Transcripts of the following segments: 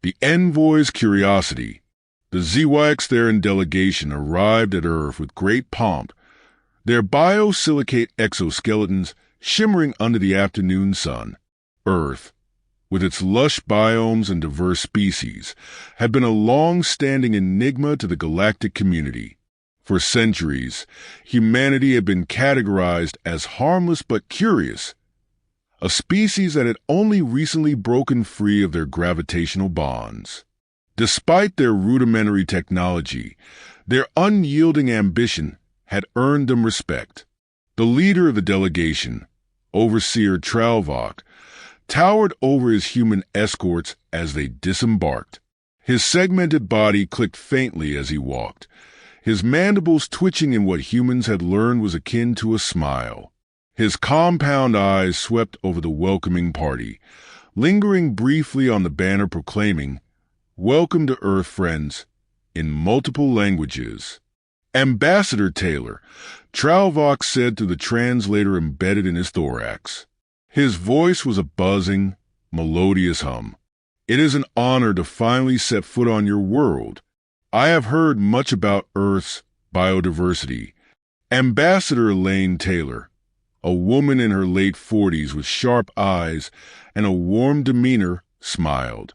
The envoy's curiosity. The ZYX-Theran delegation arrived at Earth with great pomp, their biosilicate exoskeletons shimmering under the afternoon sun. Earth, with its lush biomes and diverse species, had been a long-standing enigma to the galactic community. For centuries, humanity had been categorized as harmless but curious, a species that had only recently broken free of their gravitational bonds. Despite their rudimentary technology, their unyielding ambition had earned them respect. The leader of the delegation, Overseer Tralvok, towered over his human escorts as they disembarked. His segmented body clicked faintly as he walked, his mandibles twitching in what humans had learned was akin to a smile. His compound eyes swept over the welcoming party, lingering briefly on the banner proclaiming, "Welcome to Earth, friends," in multiple languages. "Ambassador Taylor," Tralvok said through the translator embedded in his thorax. His voice was a buzzing, melodious hum. "It is an honor to finally set foot on your world. I have heard much about Earth's biodiversity." Ambassador Elaine Taylor, a woman in her late 40s with sharp eyes and a warm demeanor, smiled.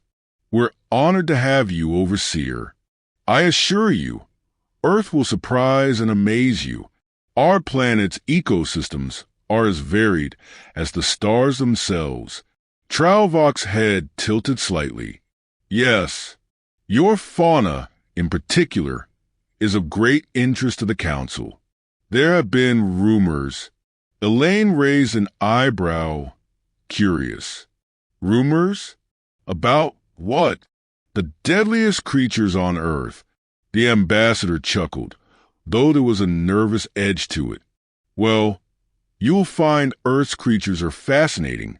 "We're honored to have you, Overseer. I assure you, Earth will surprise and amaze you. Our planet's ecosystems are as varied as the stars themselves." Tralvok's head tilted slightly. "Yes, your fauna, in particular, is of great interest to the Council. There have been rumors." Elaine raised an eyebrow, curious. "Rumors? About what?" "The deadliest creatures on Earth." The ambassador chuckled, though there was a nervous edge to it. "Well, you'll find Earth's creatures are fascinating,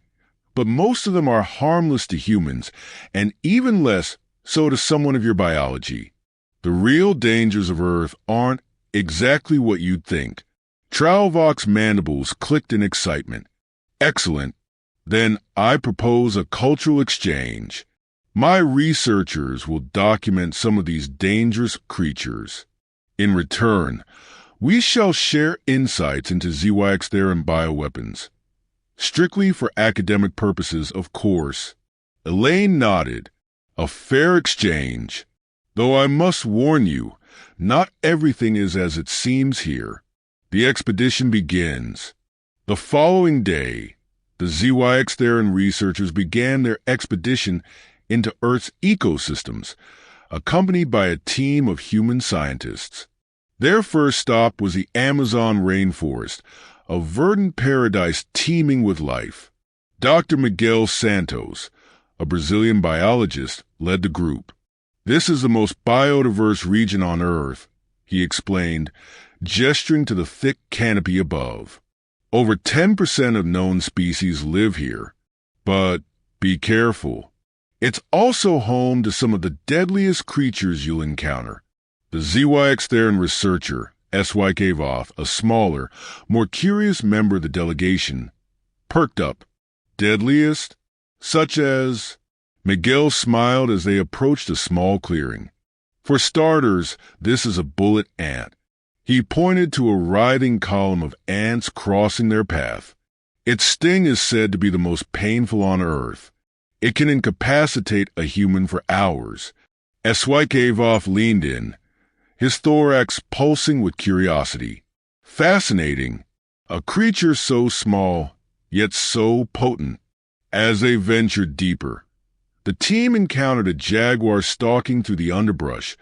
but most of them are harmless to humans, and even less so to someone of your biology. The real dangers of Earth aren't exactly what you'd think." Tralvok's mandibles clicked in excitement. "Excellent. Then I propose a cultural exchange. My researchers will document some of these dangerous creatures. In return, we shall share insights into ZYX-Theran bioweapons. Strictly for academic purposes, of course." Elaine nodded. "A fair exchange. Though I must warn you, not everything is as it seems here. The expedition begins." The following day, the ZYX-Theran researchers began their expedition into Earth's ecosystems, accompanied by a team of human scientists. Their first stop was the Amazon rainforest, a verdant paradise teeming with life. Dr. Miguel Santos, a Brazilian biologist, led the group. "This is the most biodiverse region on Earth," he explained, gesturing to the thick canopy above. "Over 10% of known species live here. But be careful. It's also home to some of the deadliest creatures you'll encounter." The ZYX-Theran researcher, SYK Voth, a smaller, more curious member of the delegation, perked up. "Deadliest? Such as?" Miguel smiled as they approached a small clearing. "For starters, this is a bullet ant." He pointed to a writhing column of ants crossing their path. "Its sting is said to be the most painful on Earth. It can incapacitate a human for hours." SYK Voth leaned in, his thorax pulsing with curiosity. "Fascinating. A creature so small, yet so potent." As they ventured deeper, the team encountered a jaguar stalking through the underbrush,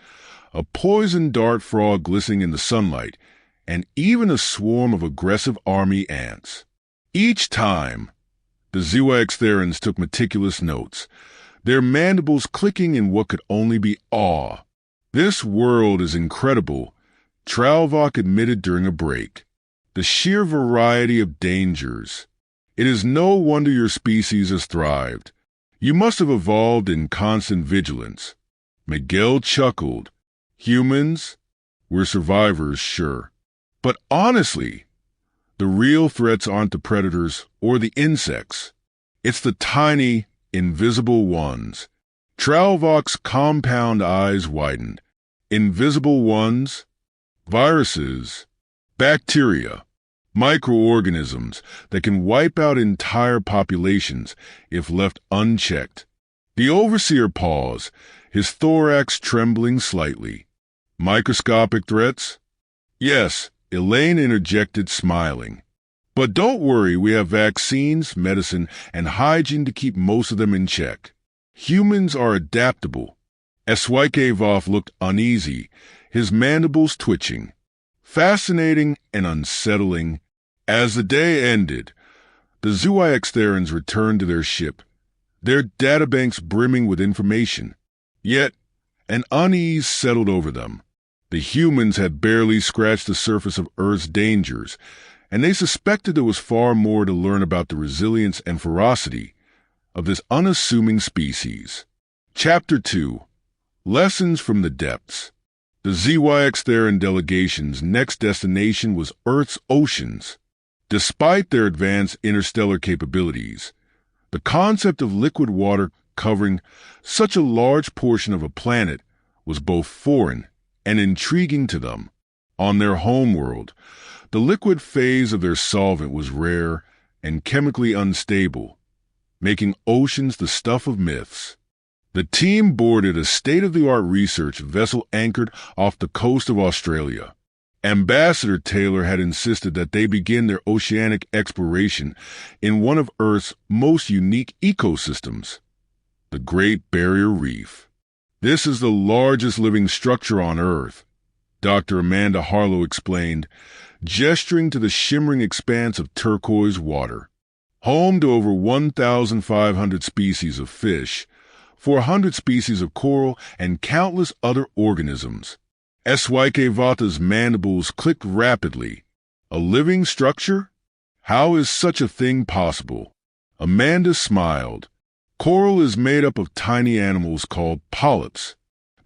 a poison dart frog glistening in the sunlight, and even a swarm of aggressive army ants. Each time, the ZYX-Therans took meticulous notes, their mandibles clicking in what could only be awe. "This world is incredible," Tralvok admitted during a break. "The sheer variety of dangers. It is no wonder your species has thrived. You must have evolved in constant vigilance." Miguel chuckled. "Humans? We're survivors, sure. But honestly, the real threats aren't the predators or the insects. It's the tiny, invisible ones. Tralvok's compound eyes widened. Invisible ones, viruses, bacteria, microorganisms that can wipe out entire populations if left unchecked. The overseer paused, his thorax trembling slightly. Microscopic threats? Yes, Elaine interjected, smiling. But don't worry, we have vaccines, medicine, and hygiene to keep most of them in check. Humans are adaptable. Eswykevov looked uneasy, his mandibles twitching. Fascinating and unsettling. As the day ended, the Zooiextherans returned to their ship, their databanks brimming with information. Yet, an unease settled over them. The humans had barely scratched the surface of Earth's dangers, and they suspected there was far more to learn about the resilience and ferocity of this unassuming species. Chapter 2. Lessons from the Depths. The Zooiextheran delegation's next destination was Earth's oceans. Despite their advanced interstellar capabilities, the concept of liquid water covering such a large portion of a planet was both foreign and intriguing to them. On their homeworld, the liquid phase of their solvent was rare and chemically unstable, making oceans the stuff of myths. The team boarded a state-of-the-art research vessel anchored off the coast of Australia. Ambassador Taylor had insisted that they begin their oceanic exploration in one of Earth's most unique ecosystems, the Great Barrier Reef. This is the largest living structure on Earth, Dr. Amanda Harlow explained, gesturing to the shimmering expanse of turquoise water. Home to over 1,500 species of fish, 400 species of coral, and countless other organisms. Eswykevata's mandibles clicked rapidly. A living structure? How is such a thing possible? Amanda smiled. Coral is made up of tiny animals called polyps.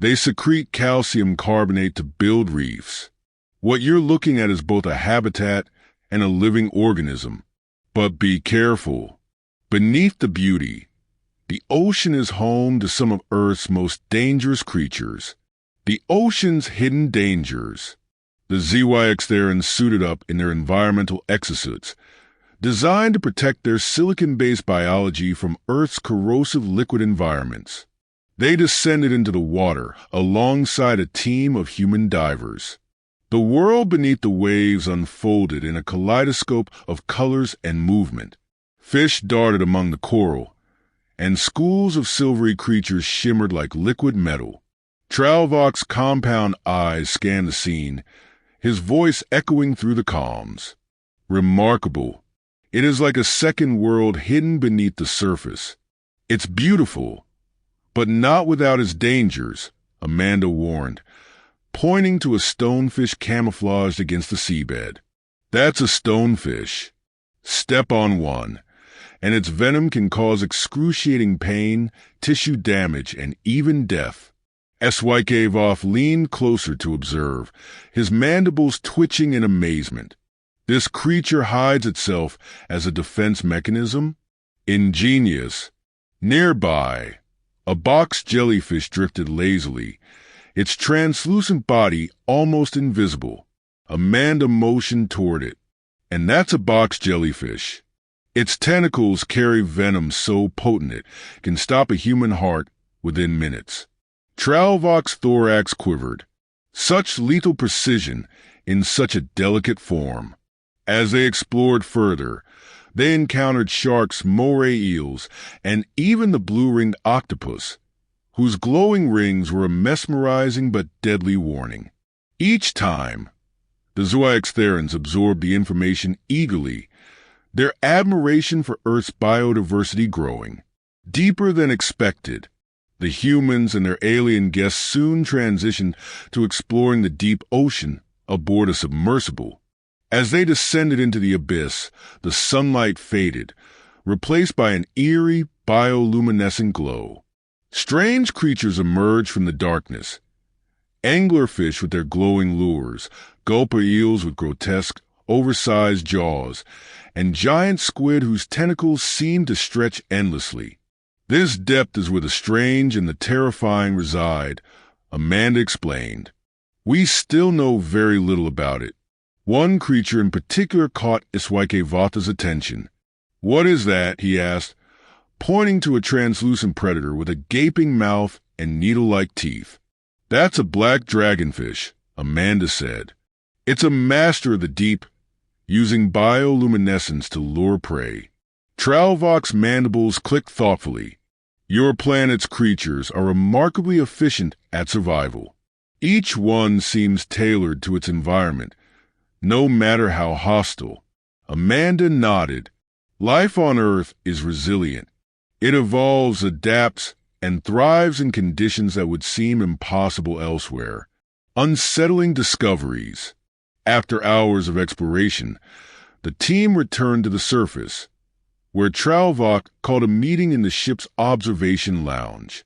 They secrete calcium carbonate to build reefs. What you're looking at is both a habitat and a living organism. But be careful. Beneath the beauty, the ocean is home to some of Earth's most dangerous creatures. The ocean's hidden dangers. The Zooiextherans suited up in their environmental exosuits, designed to protect their silicon-based biology from Earth's corrosive liquid environments. They descended into the water alongside a team of human divers. The world beneath the waves unfolded in a kaleidoscope of colors and movement. Fish darted among the coral, and schools of silvery creatures shimmered like liquid metal. Tralvok's compound eyes scanned the scene, his voice echoing through the calms. Remarkable. It is like a second world hidden beneath the surface. It's beautiful, but not without its dangers, Amanda warned, pointing to a stonefish camouflaged against the seabed. That's a stonefish. Step on one, and its venom can cause excruciating pain, tissue damage, and even death. Eswykevov leaned closer to observe, his mandibles twitching in amazement. This creature hides itself as a defense mechanism? Ingenious. Nearby, a box jellyfish drifted lazily, its translucent body almost invisible. Amanda motioned toward it. And that's a box jellyfish. Its tentacles carry venom so potent it can stop a human heart within minutes. Tralvok's thorax quivered. Such lethal precision in such a delicate form. As they explored further, they encountered sharks, moray eels, and even the blue-ringed octopus, whose glowing rings were a mesmerizing but deadly warning. Each time, the Zooiextherans absorbed the information eagerly, their admiration for Earth's biodiversity growing. Deeper than expected, the humans and their alien guests soon transitioned to exploring the deep ocean aboard a submersible. As they descended into the abyss, the sunlight faded, replaced by an eerie, bioluminescent glow. Strange creatures emerged from the darkness. Anglerfish with their glowing lures, gulper eels with grotesque, oversized jaws, and giant squid whose tentacles seemed to stretch endlessly. This depth is where the strange and the terrifying reside, Amanda explained. We still know very little about it. One creature in particular caught Iswaikevatha's attention. What is that? He asked, pointing to a translucent predator with a gaping mouth and needle-like teeth. That's a black dragonfish, Amanda said. It's a master of the deep, using bioluminescence to lure prey. Tralvok's mandibles clicked thoughtfully. Your planet's creatures are remarkably efficient at survival. Each one seems tailored to its environment, no matter how hostile. Amanda nodded. Life on Earth is resilient. It evolves, adapts, and thrives in conditions that would seem impossible elsewhere. Unsettling discoveries. After hours of exploration, the team returned to the surface, where Tralvok called a meeting in the ship's observation lounge.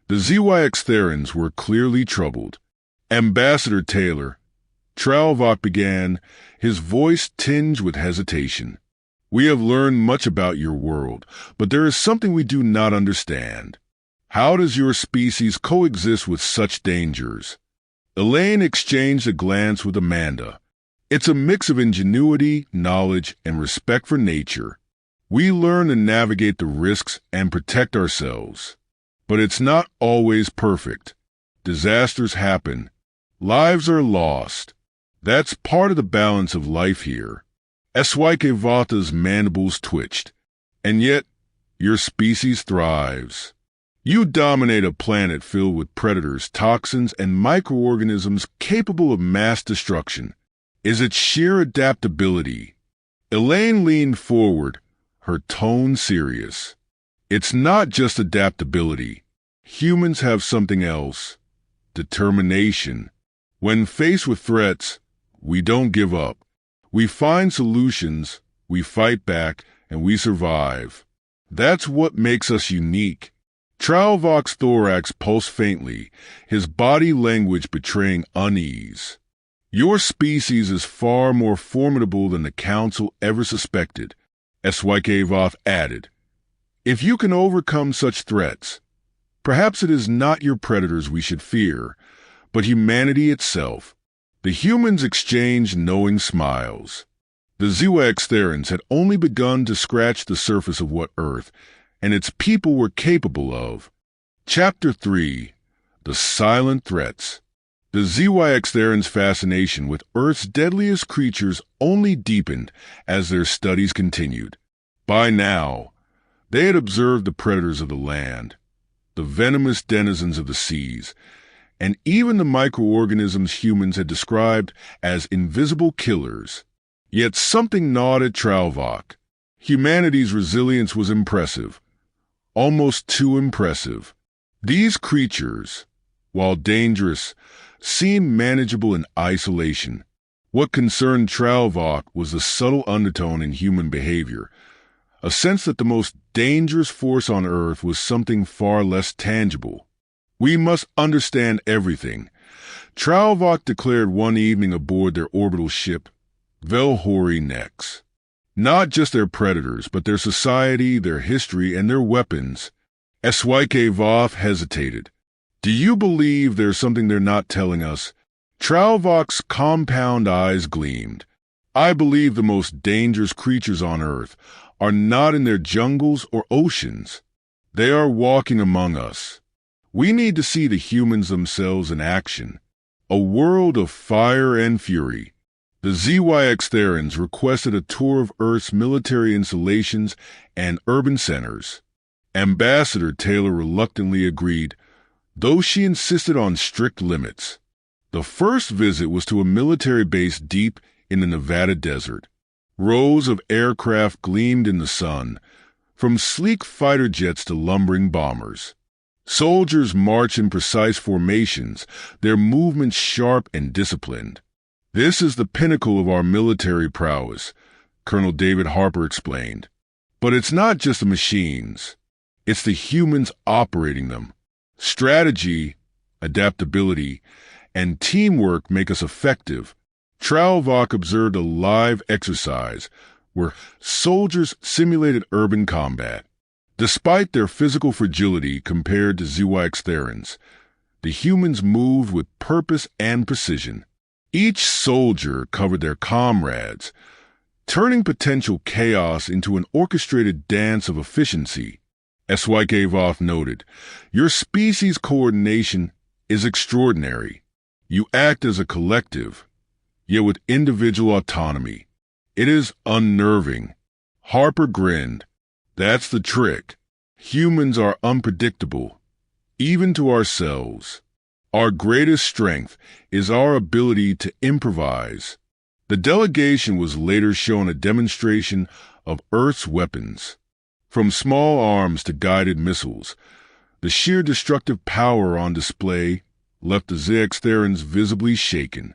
The ZYX Therans were clearly troubled. Ambassador Taylor, Tralvok began, his voice tinged with hesitation. We have learned much about your world, but there is something we do not understand. How does your species coexist with such dangers? Elaine exchanged a glance with Amanda. It's a mix of ingenuity, knowledge, and respect for nature. We learn to navigate the risks and protect ourselves. But it's not always perfect. Disasters happen. Lives are lost. That's part of the balance of life here. Iswaikevatha's mandibles twitched. And yet, your species thrives. You dominate a planet filled with predators, toxins, and microorganisms capable of mass destruction. Is it sheer adaptability? Elaine leaned forward, her tone serious. It's not just adaptability. Humans have something else. Determination. When faced with threats, we don't give up. We find solutions, we fight back, and we survive. That's what makes us unique. Tralvok's thorax pulsed faintly, his body language betraying unease. Your species is far more formidable than the Council ever suspected, Iswaikevath added. If you can overcome such threats, perhaps it is not your predators we should fear, but humanity itself. The humans exchanged knowing smiles. The ZYX Therans had only begun to scratch the surface of what Earth and its people were capable of. Chapter 3. The Silent Threats. The ZYX Therans' fascination with Earth's deadliest creatures only deepened as their studies continued. By now, they had observed the predators of the land, the venomous denizens of the seas, and even the microorganisms humans had described as invisible killers. Yet something gnawed at Tralvok. Humanity's resilience was impressive, almost too impressive. These creatures, while dangerous, seemed manageable in isolation. What concerned Tralvok was the subtle undertone in human behavior, a sense that the most dangerous force on Earth was something far less tangible. We must understand everything, Tralvok declared one evening aboard their orbital ship, Velhori Nex. Not just their predators, but their society, their history, and their weapons. Iswaikevath hesitated. Do you believe there's something they're not telling us? Tralvok's compound eyes gleamed. I believe the most dangerous creatures on Earth are not in their jungles or oceans. They are walking among us. We need to see the humans themselves in action. A world of fire and fury. The ZYX Therans requested a tour of Earth's military installations and urban centers. Ambassador Taylor reluctantly agreed, though she insisted on strict limits. The first visit was to a military base deep in the Nevada desert. Rows of aircraft gleamed in the sun, from sleek fighter jets to lumbering bombers. Soldiers march in precise formations, their movements sharp and disciplined. This is the pinnacle of our military prowess, Colonel David Harper explained. But it's not just the machines. It's the humans operating them. Strategy, adaptability, and teamwork make us effective. Tralvok observed a live exercise where soldiers simulated urban combat. Despite their physical fragility compared to ZYX-Therans, the humans moved with purpose and precision. Each soldier covered their comrades, turning potential chaos into an orchestrated dance of efficiency. As Swikeavoth noted, your species' coordination is extraordinary. You act as a collective, yet with individual autonomy. It is unnerving. Harper grinned. That's the trick. Humans are unpredictable, even to ourselves. Our greatest strength is our ability to improvise. The delegation was later shown a demonstration of Earth's weapons. From small arms to guided missiles, the sheer destructive power on display left the ZYX-Therans visibly shaken.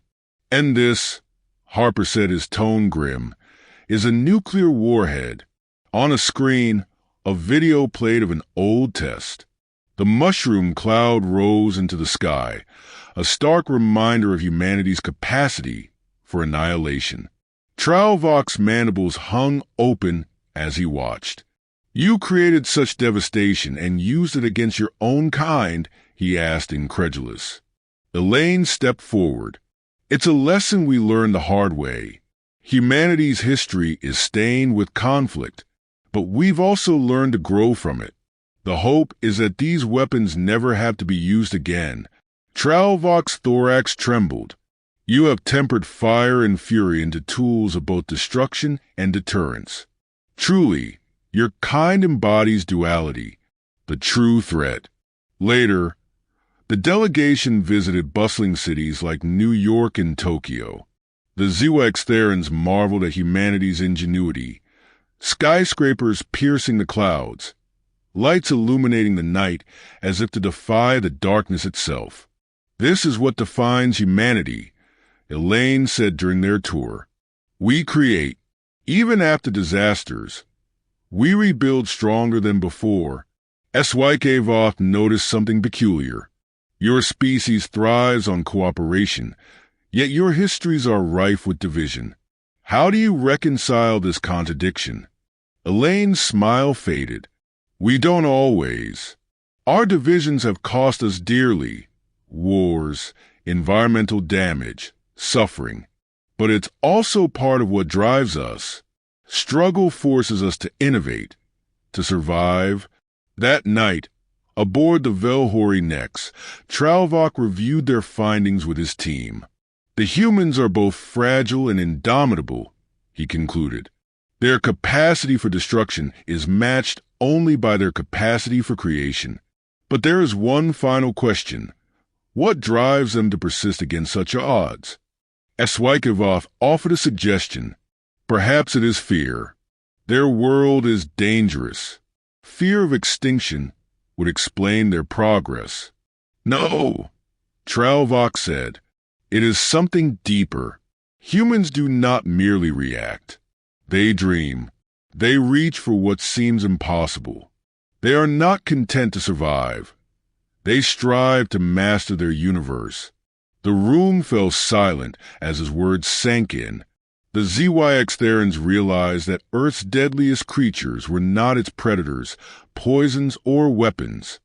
And this, Harper said, his tone grim, is a nuclear warhead. On a screen, a video played of an old test. The mushroom cloud rose into the sky, a stark reminder of humanity's capacity for annihilation. Tralvoch's mandibles hung open as he watched. You created such devastation and used it against your own kind, he asked, incredulous. Elaine stepped forward. It's a lesson we learned the hard way. Humanity's history is stained with conflict, but we've also learned to grow from it. The hope is that these weapons never have to be used again. Tralvoch's thorax trembled. You have tempered fire and fury into tools of both destruction and deterrence. Truly, your kind embodies duality, the true threat. Later, the delegation visited bustling cities like New York and Tokyo. The ZYX-Therans marveled at humanity's ingenuity. Skyscrapers piercing the clouds, lights illuminating the night as if to defy the darkness itself. This is what defines humanity, Elaine said during their tour. We create, even after disasters. We rebuild stronger than before. Swikeavoth noticed something peculiar. Your species thrives on cooperation, yet your histories are rife with division. How do you reconcile this contradiction? Elaine's smile faded. We don't always. Our divisions have cost us dearly. Wars, environmental damage, suffering. But it's also part of what drives us. Struggle forces us to innovate, to survive. That night, aboard the Velhori Nex, Tralvoch reviewed their findings with his team. The humans are both fragile and indomitable, he concluded. Their capacity for destruction is matched only by their capacity for creation. But there is one final question. What drives them to persist against such odds? Swikeavoth offered a suggestion. Perhaps it is fear. Their world is dangerous. Fear of extinction would explain their progress. No, Tralvoch said. It is something deeper. Humans do not merely react. They dream. They reach for what seems impossible. They are not content to survive. They strive to master their universe. The room fell silent as his words sank in. The ZYX-Therans realized that Earth's deadliest creatures were not its predators, poisons, or weapons.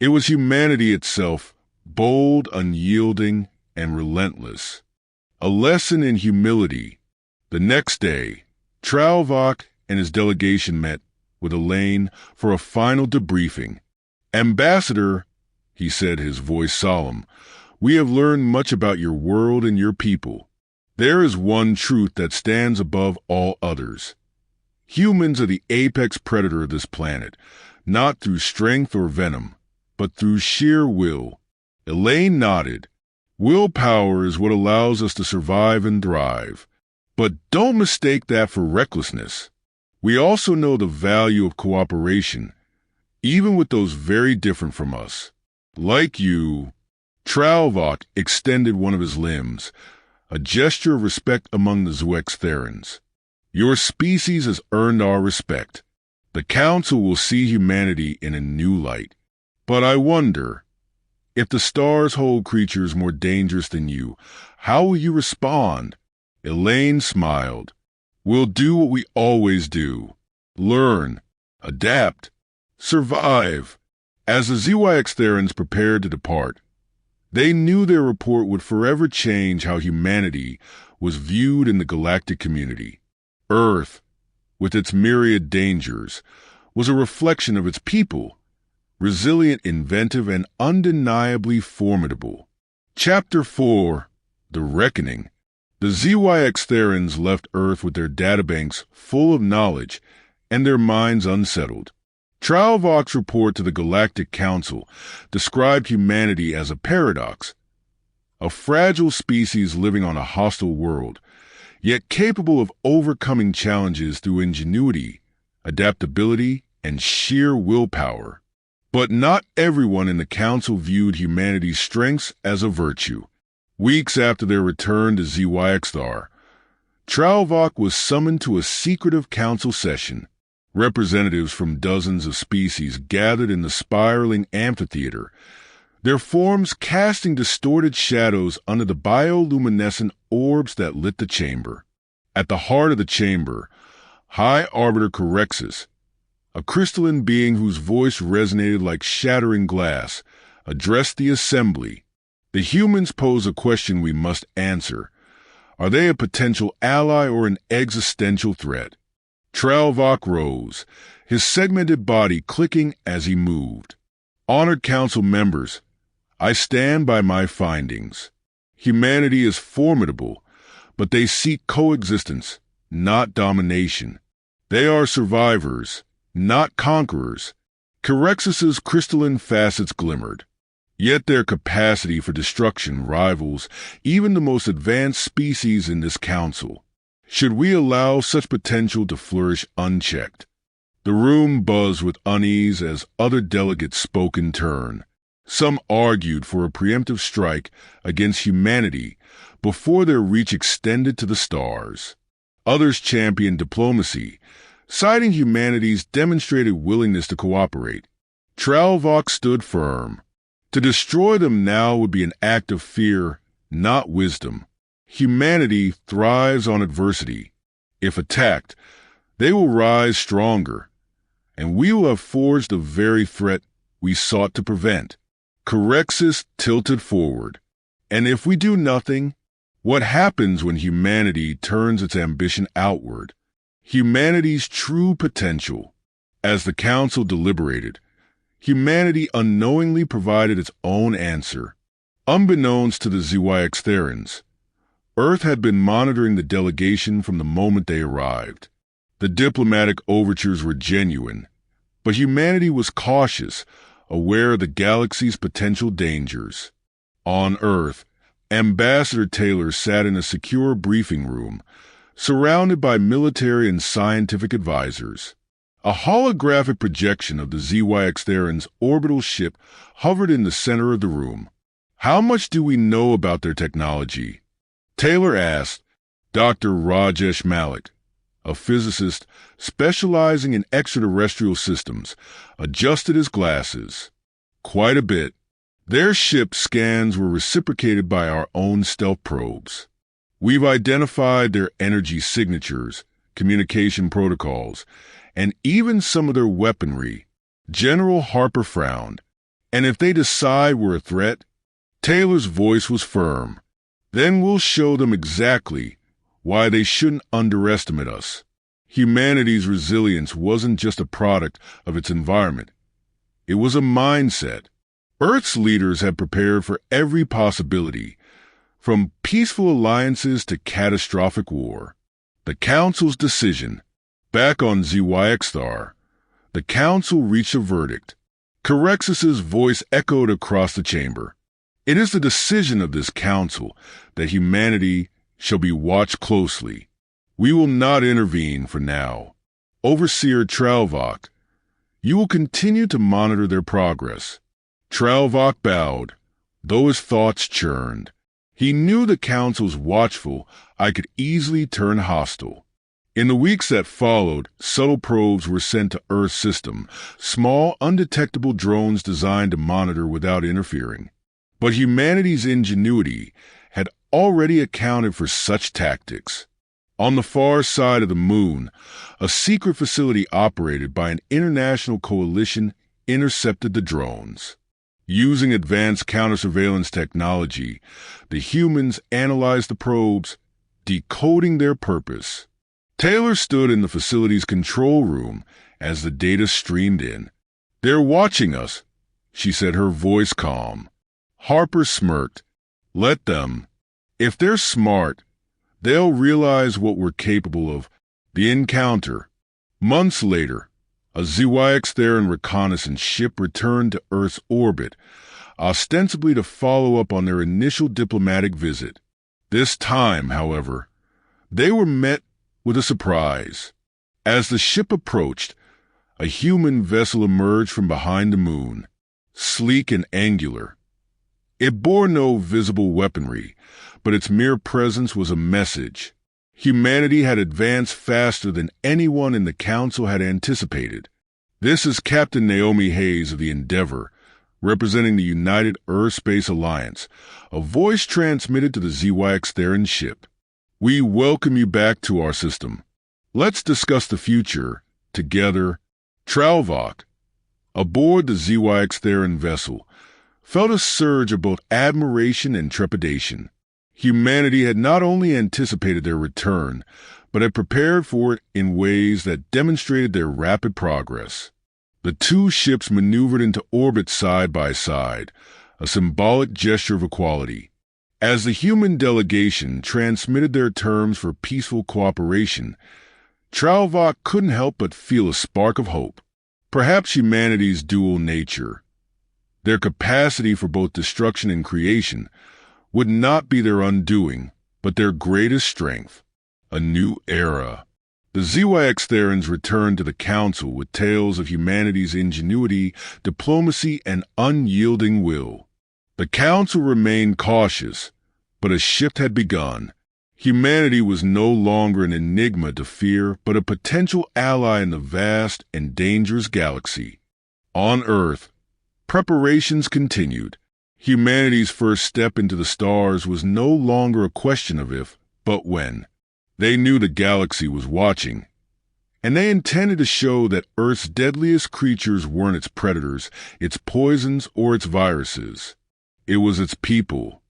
It was humanity itself, bold, unyielding, and relentless. A lesson in humility. The next day, Tralvoch and his delegation met with Elaine for a final debriefing. Ambassador, he said, his voice solemn, we have learned much about your world and your people. There is one truth that stands above all others. Humans are the apex predator of this planet, not through strength or venom, but through sheer will. Elaine nodded. Willpower is what allows us to survive and thrive. But don't mistake that for recklessness. We also know the value of cooperation, even with those very different from us. Like you, Tralvoch extended one of his limbs, a gesture of respect among the ZYX-Therans. Your species has earned our respect. The Council will see humanity in a new light. But I wonder, if the stars hold creatures more dangerous than you, how will you respond? Elaine smiled. We'll do what we always do. Learn, adapt, Survive. As the ZYX Therans prepared to depart, they knew their report would forever change how humanity was viewed in the galactic community. Earth, with its myriad dangers, was a reflection of its people, resilient, inventive, and undeniably formidable. Chapter 4. The Reckoning. The ZYX Therans left Earth with their databanks full of knowledge and their minds unsettled. Tralvok's report to the Galactic Council described humanity as a paradox, a fragile species living on a hostile world, yet capable of overcoming challenges through ingenuity, adaptability, and sheer willpower. But not everyone in the Council viewed humanity's strengths as a virtue. Weeks after their return to ZYXthar, Tralvok was summoned to a secretive council session. Representatives from dozens of species gathered in the spiraling amphitheater, their forms casting distorted shadows under the bioluminescent orbs that lit the chamber. At the heart of the chamber, High Arbiter Corexus, a crystalline being whose voice resonated like shattering glass, addressed the assembly. The humans pose a question we must answer. Are they a potential ally or an existential threat? Tralvok rose, his segmented body clicking as he moved. Honored Council members, I stand by my findings. Humanity is formidable, but they seek coexistence, not domination. They are survivors, not conquerors. Corexus's crystalline facets glimmered. Yet their capacity for destruction rivals even the most advanced species in this council. Should we allow such potential to flourish unchecked? The room buzzed with unease as other delegates spoke in turn. Some argued for a preemptive strike against humanity before their reach extended to the stars. Others championed diplomacy, citing humanity's demonstrated willingness to cooperate. Tralvok stood firm. To destroy them now would be an act of fear, not wisdom. Humanity thrives on adversity. If attacked, they will rise stronger, and we will have forged the very threat we sought to prevent. Corexus tilted forward. And if we do nothing, what happens when humanity turns its ambition outward? Humanity's true potential. As the council deliberated, humanity unknowingly provided its own answer. Unbeknownst to the ZYX Therans, Earth had been monitoring the delegation from the moment they arrived. The diplomatic overtures were genuine, but humanity was cautious, aware of the galaxy's potential dangers. On Earth, Ambassador Taylor sat in a secure briefing room, surrounded by military and scientific advisors. A holographic projection of the ZYX Therans' orbital ship hovered in the center of the room. How much do we know about their technology? Taylor asked. Dr. Rajesh Malik, a physicist specializing in extraterrestrial systems, adjusted his glasses. Quite a bit. Their ship scans were reciprocated by our own stealth probes. We've identified their energy signatures, communication protocols, and even some of their weaponry. General Harper frowned. And if they decide we're a threat? Taylor's voice was firm. Then we'll show them exactly why they shouldn't underestimate us. Humanity's resilience wasn't just a product of its environment. It was a mindset. Earth's leaders had prepared for every possibility, from peaceful alliances to catastrophic war. The Council's decision. Back on ZYXthar, the Council reached a verdict. Corexus's voice echoed across the chamber. It is the decision of this Council that humanity shall be watched closely. We will not intervene for now. Overseer Tralvok, you will continue to monitor their progress. Tralvok bowed, though his thoughts churned. He knew the Council's watchful eye could easily turn hostile. In the weeks that followed, subtle probes were sent to Earth's system, small, undetectable drones designed to monitor without interfering. But humanity's ingenuity had already accounted for such tactics. On the far side of the moon, a secret facility operated by an international coalition intercepted the drones. Using advanced counter-surveillance technology, the humans analyzed the probes, decoding their purpose. Taylor stood in the facility's control room as the data streamed in. "They're watching us," she said, her voice calm. Harper smirked. "Let them. If they're smart, they'll realize what we're capable of." The encounter. Months later, a ZYX Theron reconnaissance ship returned to Earth's orbit, ostensibly to follow up on their initial diplomatic visit. This time, however, they were met with a surprise. As the ship approached, a human vessel emerged from behind the moon, sleek and angular. It bore no visible weaponry, but its mere presence was a message. Humanity had advanced faster than anyone in the Council had anticipated. "This is Captain Naomi Hayes of the Endeavor, representing the United Earth-Space Alliance," a voice transmitted to the ZYX Theron ship. "We welcome you back to our system. Let's discuss the future together." Tralvok, aboard the ZYX Theron vessel, felt a surge of both admiration and trepidation. Humanity had not only anticipated their return, but had prepared for it in ways that demonstrated their rapid progress. The two ships maneuvered into orbit side by side, a symbolic gesture of equality. As the human delegation transmitted their terms for peaceful cooperation, Tralvok couldn't help but feel a spark of hope. Perhaps humanity's dual nature, their capacity for both destruction and creation, would not be their undoing, but their greatest strength. A new era. The ZYX Therons returned to the Council with tales of humanity's ingenuity, diplomacy, and unyielding will. The Council remained cautious, but a shift had begun. Humanity was no longer an enigma to fear, but a potential ally in the vast and dangerous galaxy. On Earth, preparations continued. Humanity's first step into the stars was no longer a question of if, but when. They knew the galaxy was watching, and they intended to show that Earth's deadliest creatures weren't its predators, its poisons, or its viruses. It was its people.